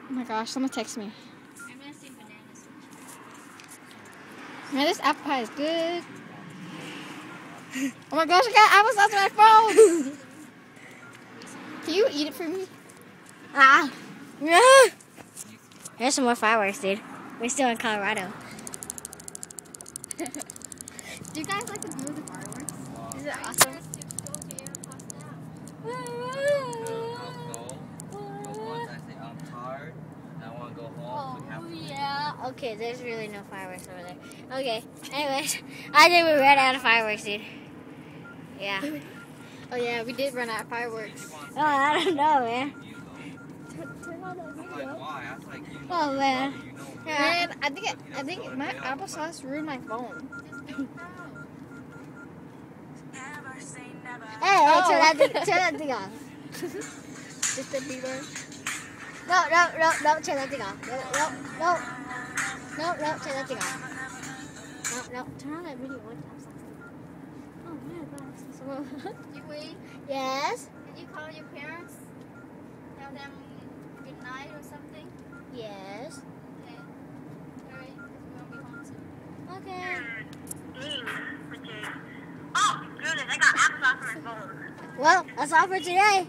Oh my gosh, someone text me. I'm gonna see bananas. Man, this apple pie is good. Oh my gosh, I got applesauce on my phone. Can you eat it for me? Ah. There's some more fireworks, dude. We're still in Colorado. Do you guys like the view of the fireworks? Is it awesome? Oh, yeah. Okay, there's really no fireworks over there. Okay, anyways, I think we ran out of fireworks, dude. Yeah. Oh yeah, we did run out of fireworks. Oh, I don't know, man. Turn on that video. Oh, man. Man, I think my applesauce ruined my phone. Hey, turn that thing off. Justin Bieber. No, turn that thing off. No, turn that thing off. No, turn on that video one time. Oh man, that's so. You wait. Yes? Did you call your parents? Tell them good night or something? Yes. Okay. Alright, because we won't be home soon. Okay. Oh, goodness, I got applesauce on my phone. Well, that's all for today.